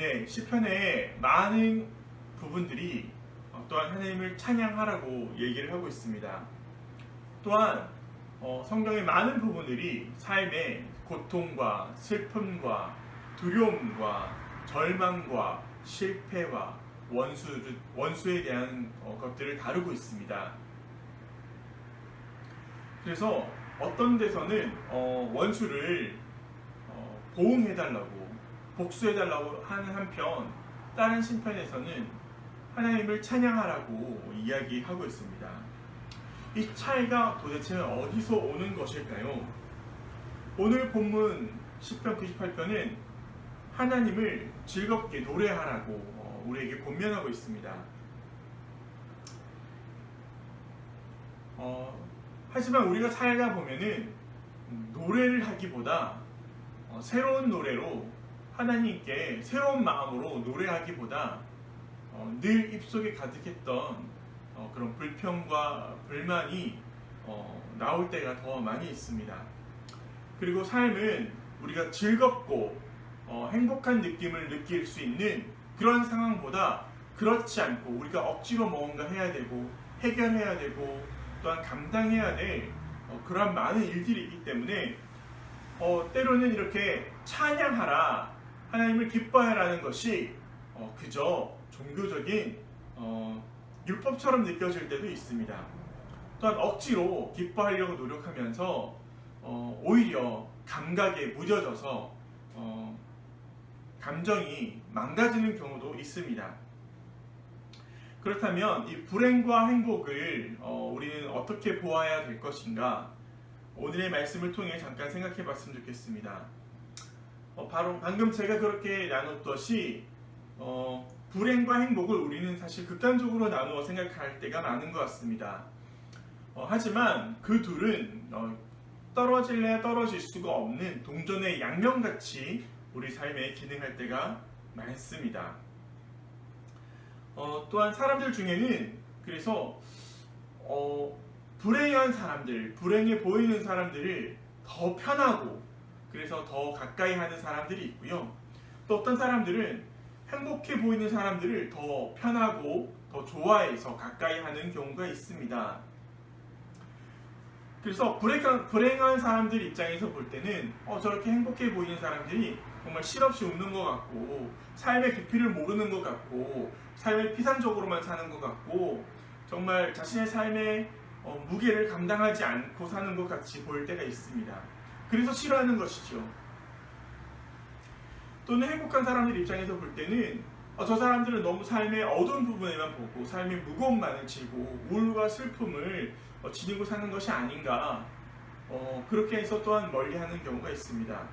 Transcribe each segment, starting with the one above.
네, 시편의 많은 부분들이 또한 하나님을 찬양하라고 얘기를 하고 있습니다. 또한 성경의 많은 부분들이 삶의 고통과 슬픔과 두려움과 절망과 실패와 원수에 대한 것들을 다루고 있습니다. 그래서 어떤 데서는 원수를 보응해달라고 복수해달라고 하는 한편, 다른 신편에서는 하나님을 찬양하라고 이야기하고 있습니다. 이 차이가 도대체 어디서 오는 것일까요? 오늘 본문 시편 98편은 하나님을 즐겁게 노래하라고 우리에게 권면하고 있습니다. 하지만 우리가 살다 보면은 노래를 하기보다 새로운 노래로 하나님께 새로운 마음으로 노래하기보다 늘 입속에 가득했던 그런 불평과 불만이 나올 때가 더 많이 있습니다. 그리고 삶은 우리가 즐겁고 행복한 느낌을 느낄 수 있는 그런 상황보다 그렇지 않고 우리가 억지로 뭔가 해야 되고 해결해야 되고 또한 감당해야 될 그런 많은 일들이 있기 때문에 때로는 이렇게 찬양하라, 하나님을 기뻐하라는 것이 그저 종교적인 율법처럼 느껴질 때도 있습니다. 또한 억지로 기뻐하려고 노력하면서 오히려 감각에 무뎌져서 감정이 망가지는 경우도 있습니다. 그렇다면 이 불행과 행복을 우리는 어떻게 보아야 될 것인가? 오늘의 말씀을 통해 잠깐 생각해 봤으면 좋겠습니다. 바로 방금 제가 그렇게 나눴듯이 불행과 행복을 우리는 사실 극단적으로 나누어 생각할 때가 많은 것 같습니다. 하지만 그 둘은 떨어질래야 떨어질 수가 없는 동전의 양면같이 우리 삶에 기능할 때가 많습니다. 또한 사람들 중에는 그래서 불행한 사람들, 불행해 보이는 사람들을 더 편하고 그래서 더 가까이 하는 사람들이 있고요. 또 어떤 사람들은 행복해 보이는 사람들을 더 편하고 더 좋아해서 가까이 하는 경우가 있습니다. 그래서 불행한 사람들 입장에서 볼 때는 저렇게 행복해 보이는 사람들이 정말 실없이 웃는 것 같고 삶의 깊이를 모르는 것 같고 삶의 피상적으로만 사는 것 같고 정말 자신의 삶의 무게를 감당하지 않고 사는 것 같이 보일 때가 있습니다. 그래서 싫어하는 것이죠. 또는 행복한 사람들 입장에서 볼 때는 저 사람들은 너무 삶의 어두운 부분에만 보고 삶의 무거움만을 지고 우울과 슬픔을 지니고 사는 것이 아닌가, 그렇게 해서 또한 멀리하는 경우가 있습니다.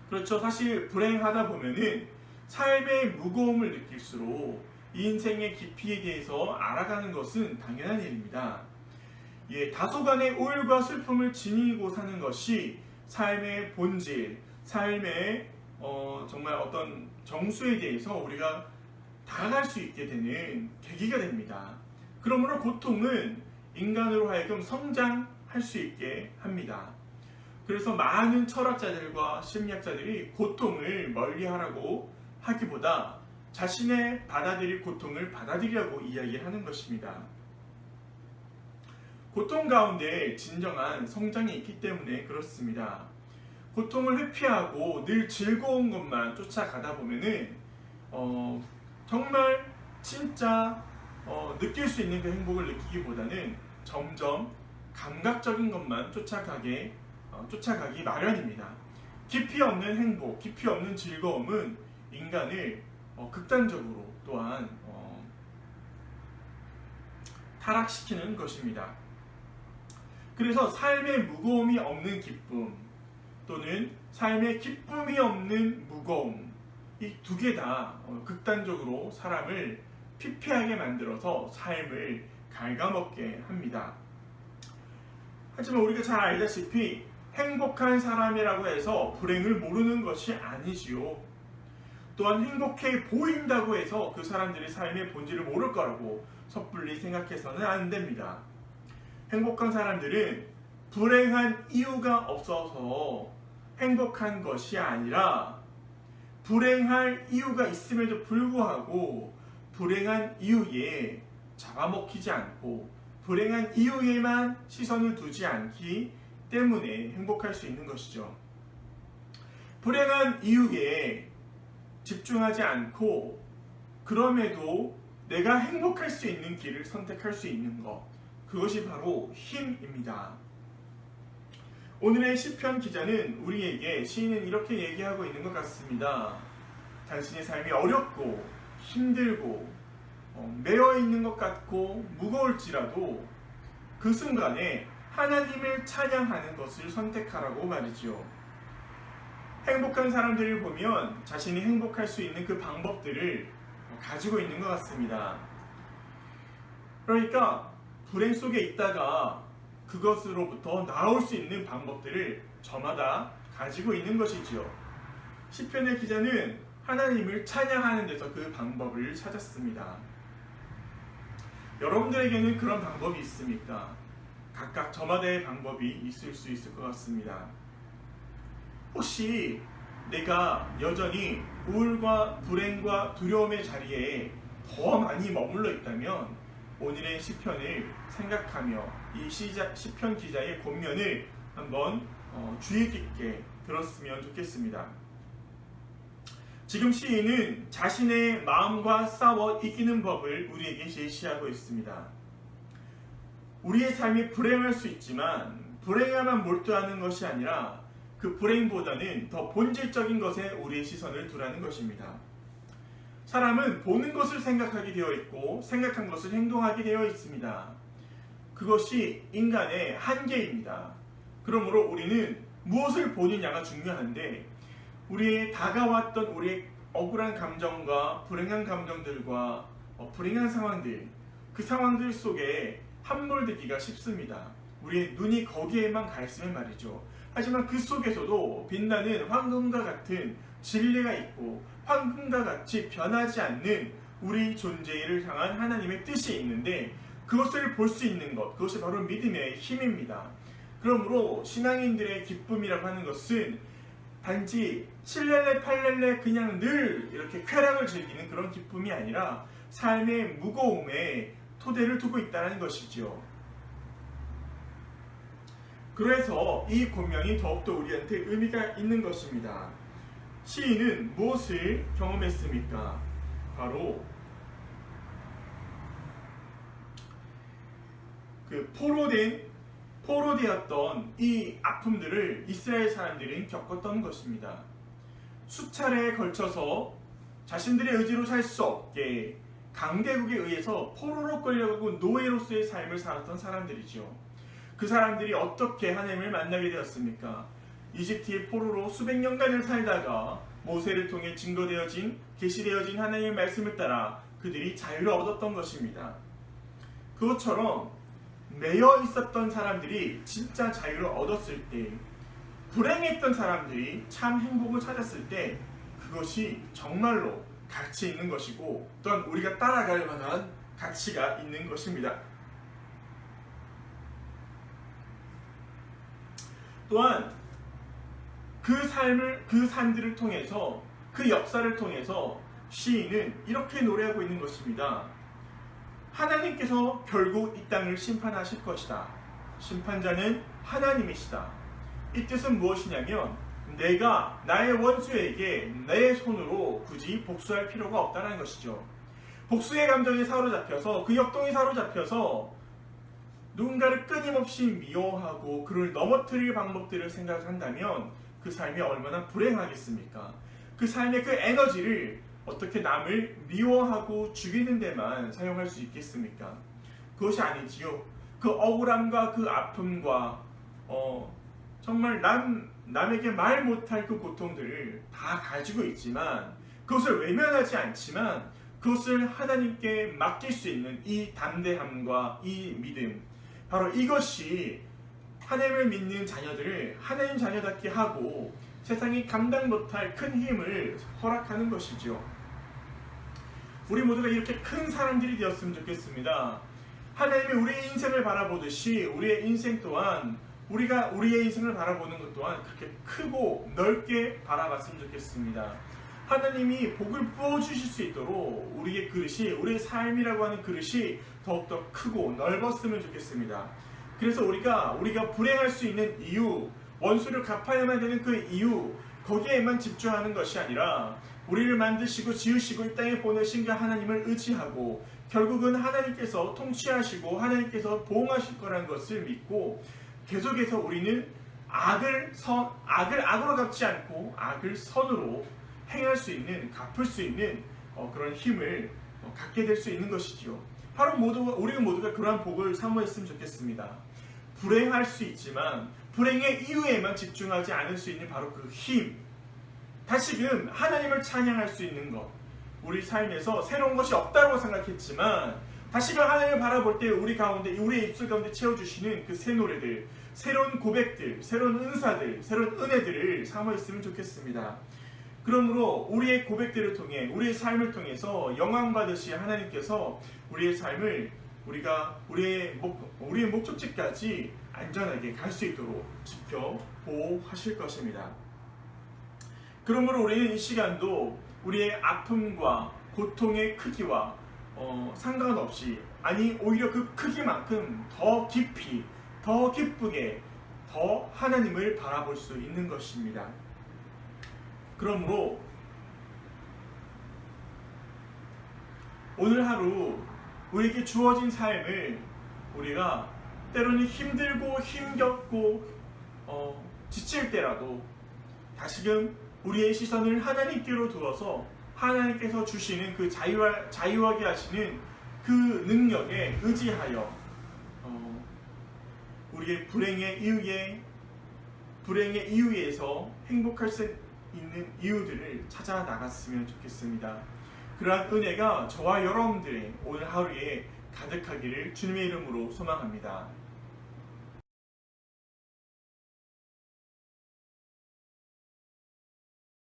그렇죠. 사실 불행하다 보면은 삶의 무거움을 느낄수록 이 인생의 깊이에 대해서 알아가는 것은 당연한 일입니다. 다소간의 우울과 슬픔을 지니고 사는 것이 삶의 본질, 삶의 정말 어떤 정수에 대해서 우리가 다가갈 수 있게 되는 계기가 됩니다. 그러므로 고통은 인간으로 하여금 성장할 수 있게 합니다. 그래서 많은 철학자들과 심리학자들이 고통을 멀리하라고 하기보다 자신의 받아들일 고통을 받아들이라고 이야기하는 것입니다. 고통 가운데 진정한 성장이 있기 때문에 그렇습니다. 고통을 회피하고 늘 즐거운 것만 쫓아가다 보면은 정말 진짜 느낄 수 있는 그 행복을 느끼기보다는 점점 감각적인 것만 쫓아가기 마련입니다. 깊이 없는 행복, 깊이 없는 즐거움은 인간을 극단적으로 또한 타락시키는 것입니다. 그래서 삶의 무거움이 없는 기쁨 또는 삶의 기쁨이 없는 무거움, 이 두 개 다 극단적으로 사람을 피폐하게 만들어서 삶을 갉아먹게 합니다. 하지만 우리가 잘 알다시피 행복한 사람이라고 해서 불행을 모르는 것이 아니지요. 또한 행복해 보인다고 해서 그 사람들의 삶의 본질을 모를 거라고 섣불리 생각해서는 안 됩니다. 행복한 사람들은 불행한 이유가 없어서 행복한 것이 아니라 불행할 이유가 있음에도 불구하고 불행한 이유에 잡아먹히지 않고 불행한 이유에만 시선을 두지 않기 때문에 행복할 수 있는 것이죠. 불행한 이유에 집중하지 않고 그럼에도 내가 행복할 수 있는 길을 선택할 수 있는 것, 그것이 바로 힘입니다. 오늘의 시편 기자는 우리에게, 시인은 이렇게 얘기하고 있는 것 같습니다. 당신의 삶이 어렵고 힘들고 매여 있는 것 같고 무거울지라도 그 순간에 하나님을 찬양하는 것을 선택하라고 말이죠. 행복한 사람들을 보면 자신이 행복할 수 있는 그 방법들을 가지고 있는 것 같습니다. 그러니까 불행 속에 있다가 그것으로부터 나올 수 있는 방법들을 저마다 가지고 있는 것이지요. 시편의 기자는 하나님을 찬양하는 데서 그 방법을 찾았습니다. 여러분들에게는 그런 방법이 있습니까? 각각 저마다의 방법이 있을 수 있을 것 같습니다. 혹시 내가 여전히 우울과 불행과 두려움의 자리에 더 많이 머물러 있다면 오늘의 시편을 생각하며 이 시편 기자의 권면을 한번 주의 깊게 들었으면 좋겠습니다. 지금 시인은 자신의 마음과 싸워 이기는 법을 우리에게 제시하고 있습니다. 우리의 삶이 불행할 수 있지만 불행에만 몰두하는 것이 아니라 그 불행보다는 더 본질적인 것에 우리의 시선을 두라는 것입니다. 사람은 보는 것을 생각하게 되어 있고 생각한 것을 행동하게 되어 있습니다. 그것이 인간의 한계입니다. 그러므로 우리는 무엇을 보느냐가 중요한데 우리의 다가왔던 우리의 억울한 감정과 불행한 감정들과 불행한 상황들, 그 상황들 속에 함몰되기가 쉽습니다. 우리의 눈이 거기에만 가 있으면 말이죠. 하지만 그 속에서도 빛나는 황금과 같은 진리가 있고 황금과 같이 변하지 않는 우리 존재를 향한 하나님의 뜻이 있는데 그것을 볼 수 있는 것, 그것이 바로 믿음의 힘입니다. 그러므로 신앙인들의 기쁨이라고 하는 것은 단지 7렐레 8렐레 그냥 늘 이렇게 쾌락을 즐기는 그런 기쁨이 아니라 삶의 무거움에 토대를 두고 있다는 것이지요. 그래서 이 권면이 더욱더 우리한테 의미가 있는 것입니다. 시인은 무엇을 경험했습니까? 바로 그 포로되었던 이 아픔들을 이스라엘 사람들은 겪었던 것입니다. 수차례에 걸쳐서 자신들의 의지로 살 수 없게 강대국에 의해서 포로로 끌려가고 노예로서의 삶을 살았던 사람들이죠. 그 사람들이 어떻게 하나님을 만나게 되었습니까? 이집트의 포로로 수백 년간을 살다가 모세를 통해 증거되어진, 계시되어진 하나님의 말씀을 따라 그들이 자유를 얻었던 것입니다. 그것처럼 매여 있었던 사람들이 진짜 자유를 얻었을 때, 불행했던 사람들이 참 행복을 찾았을 때 그것이 정말로 가치 있는 것이고 또한 우리가 따라갈 만한 가치가 있는 것입니다. 또한 그 삶들을 통해서, 그 역사를 통해서 시인은 이렇게 노래하고 있는 것입니다. 하나님께서 결국 이 땅을 심판하실 것이다. 심판자는 하나님이시다. 이 뜻은 무엇이냐면 내가 나의 원수에게 내 손으로 굳이 복수할 필요가 없다는 것이죠. 복수의 감정에 사로잡혀서, 그 역동에 사로잡혀서 누군가를 끊임없이 미워하고 그를 넘어뜨릴 방법들을 생각한다면 그 삶이 얼마나 불행하겠습니까? 그 삶의 그 에너지를 어떻게 남을 미워하고 죽이는 데만 사용할 수 있겠습니까? 그것이 아니지요. 그 억울함과 그 아픔과 정말 남에게 말 못할 그 고통들을 다 가지고 있지만 그것을 외면하지 않지만 그것을 하나님께 맡길 수 있는 이 담대함과 이 믿음, 바로 이것이 하나님을 믿는 자녀들을 하나님 자녀답게 하고 세상이 감당 못할 큰 힘을 허락하는 것이죠. 우리 모두가 이렇게 큰 사람들이 되었으면 좋겠습니다. 하나님이 우리의 인생을 바라보듯이 우리의 인생 또한 우리가 우리의 인생을 바라보는 것 또한 그렇게 크고 넓게 바라봤으면 좋겠습니다. 하나님이 복을 부어주실 수 있도록 우리의 그릇이, 우리의 삶이라고 하는 그릇이 더욱더 크고 넓었으면 좋겠습니다. 그래서 우리가 불행할 수 있는 이유, 원수를 갚아야만 되는 그 이유, 거기에만 집중하는 것이 아니라 우리를 만드시고 지으시고 이 땅에 보내신 그 하나님을 의지하고 결국은 하나님께서 통치하시고 하나님께서 보응하실 거라는 것을 믿고 계속해서 우리는 악을 악으로 갚지 않고 악을 선으로 행할 수 있는, 갚을 수 있는 그런 힘을 갖게 될 수 있는 것이지요. 바로 우리 모두가 그러한 복을 사모했으면 좋겠습니다. 불행할 수 있지만 불행의 이유에만 집중하지 않을 수 있는 바로 그 힘, 다시금 하나님을 찬양할 수 있는 것. 우리 삶에서 새로운 것이 없다고 생각했지만 다시금 하나님을 바라볼 때 우리의 입술 가운데 채워주시는 그 새 노래들, 새로운 고백들, 새로운 은사들, 새로운 은혜들을 사모했으면 좋겠습니다. 그러므로 우리의 고백들을 통해, 우리의 삶을 통해서 영광 받으실 하나님께서 우리의 삶을 우리의 목적지까지 안전하게 갈 수 있도록 지켜 보호하실 것입니다. 그러므로 우리는 이 시간도 우리의 아픔과 고통의 크기와 상관없이, 아니 오히려 그 크기만큼 더 깊이, 더 기쁘게, 더 하나님을 바라볼 수 있는 것입니다. 그러므로 오늘 하루 우리에게 주어진 삶을 우리가 때로는 힘들고 힘겹고 지칠 때라도 다시금 우리의 시선을 하나님께로 두어서 하나님께서 주시는 그 자유하게 하시는 그 능력에 의지하여 우리의 불행의 이유에서 행복할 수 있는 이유들을 찾아 나갔으면 좋겠습니다. 그러한 은혜가 저와 여러분들의 오늘 하루에 가득하기를 주님의 이름으로 소망합니다.